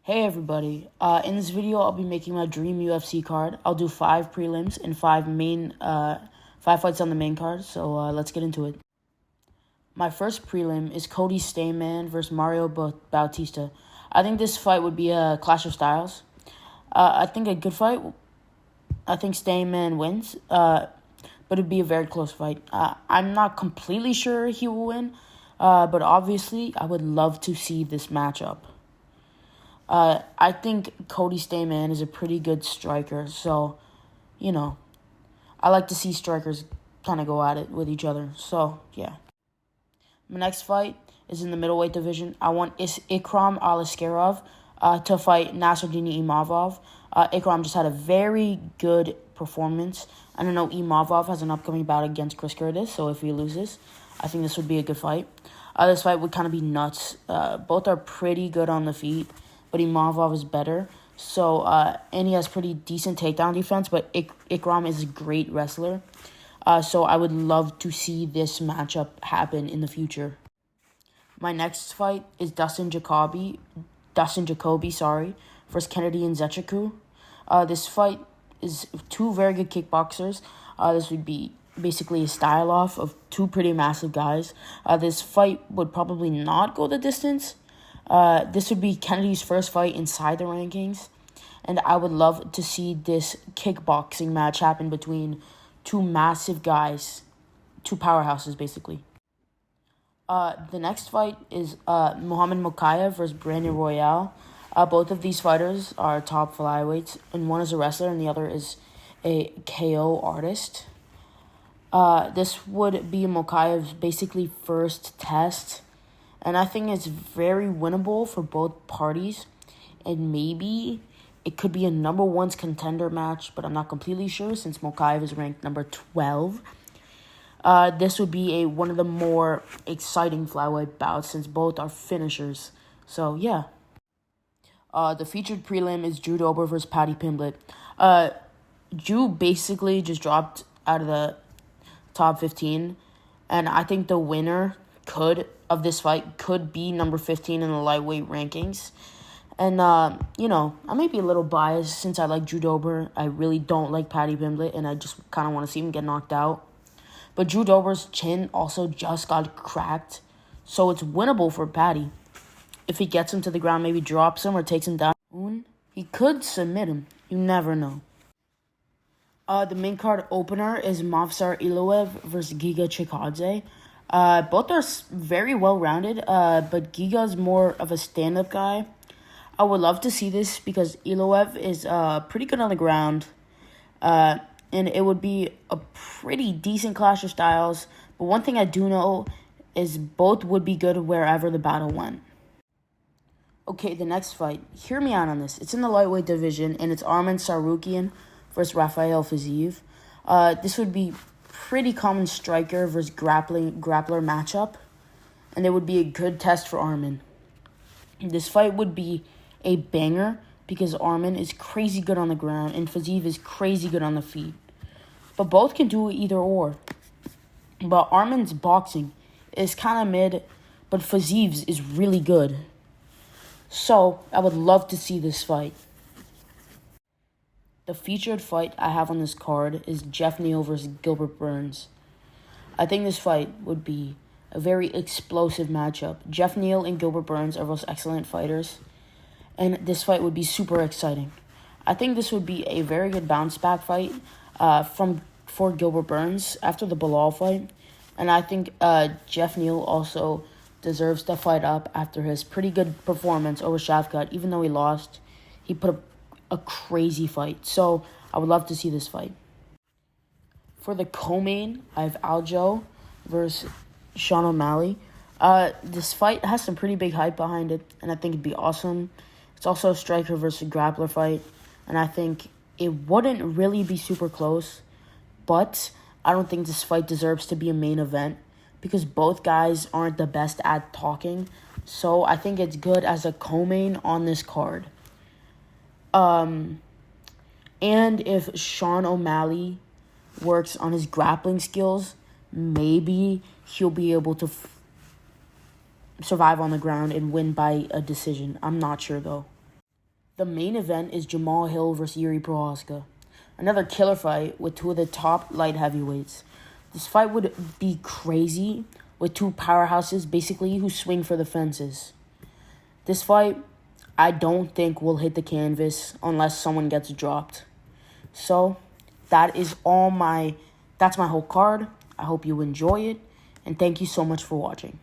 Hey everybody, in this video I'll be making my dream UFC card. I'll do 5 prelims and 5 fights on the main card, so let's get into it. My first prelim is Cody Stamann versus Mario Bautista. I think this fight would be a clash of styles. I think a good fight. I think Stamann wins, but it'd be a very close fight. I'm not completely sure he will win, but obviously I would love to see this matchup. I think Cody Stamann is a pretty good striker, so, I like to see strikers kind of go at it with each other, so, yeah. My next fight is in the middleweight division. I want Ikram Aliskerov to fight Nasruddin Imavov. Ikram just had a very good performance. I don't know, Imavov has an upcoming bout against Chris Curtis, so if he loses, I think this would be a good fight. This fight would kind of be nuts. Both are pretty good on the feet, but Imavov is better. So, and he has pretty decent takedown defense, but Ikram is a great wrestler. So I would love to see this matchup happen in the future. My next fight is Dustin Jacoby, versus Kennedy Nzechukwu. This fight is two very good kickboxers. This would be basically a style off of two pretty massive guys. This fight would probably not go the distance. This would be Kennedy's first fight inside the rankings, and I would love to see this kickboxing match happen between two massive guys, two powerhouses, basically. The next fight is Muhammad Mokaev versus Brandon Royale. Both of these fighters are top flyweights, and one is a wrestler and the other is a KO artist. This would be Mokaev's basically first test, and I think it's very winnable for both parties, and maybe it could be a number one's contender match, but I'm not completely sure since Mokaev is ranked number 12. This would be one of the more exciting flyweight bouts since both are finishers. So, yeah. The featured prelim is Drew Dober versus Paddy Pimblett. Drew basically just dropped out of the top 15, and I think the winner of this fight could be number 15 in the lightweight rankings. And, I may be a little biased since I like Drew Dober. I really don't like Paddy Pimblett, and I just kind of want to see him get knocked out. But Drew Dober's chin also just got cracked, so it's winnable for Paddy. If he gets him to the ground, maybe drops him or takes him down, he could submit him. You never know. The main card opener is Movsar Iliyev versus Giga Chikadze. Both are very well-rounded, but Giga's more of a stand-up guy. I would love to see this because Iliyev is pretty good on the ground, and it would be a pretty decent clash of styles. But one thing I do know is both would be good wherever the battle went. Okay, the next fight. Hear me out on this. It's in the lightweight division, and it's Arman Tsarukyan versus Rafael Fiziev. This would be pretty common striker versus grappler matchup, and it would be a good test for Arman. This fight would be a banger because Arman is crazy good on the ground and Fiziev is crazy good on the feet. But both can do either or. But Arman's boxing is kind of mid, but Fiziev's is really good. So, I would love to see this fight. The featured fight I have on this card is Jeff Neal versus Gilbert Burns. I think this fight would be a very explosive matchup. Jeff Neal and Gilbert Burns are both excellent fighters, and this fight would be super exciting. I think this would be a very good bounce-back fight for Gilbert Burns after the Bilal fight, and I think Jeff Neal also deserves to fight up after his pretty good performance over Shavkat. Even though he lost, he put up a crazy fight. So I would love to see this fight. For the co-main, I have Aljo versus Sean O'Malley. This fight has some pretty big hype behind it, and I think it'd be awesome. It's also a striker versus grappler fight, and I think it wouldn't really be super close, but I don't think this fight deserves to be a main event because both guys aren't the best at talking, so I think it's good as a co-main on this card. And if Sean O'Malley works on his grappling skills, maybe he'll be able to survive on the ground and win by a decision. I'm not sure, though. The main event is Jamal Hill versus Yuri Prochazka. Another killer fight with two of the top light heavyweights. This fight would be crazy with two powerhouses basically who swing for the fences. This fight, I don't think will hit the canvas unless someone gets dropped. So, that's my whole card. I hope you enjoy it, and thank you so much for watching.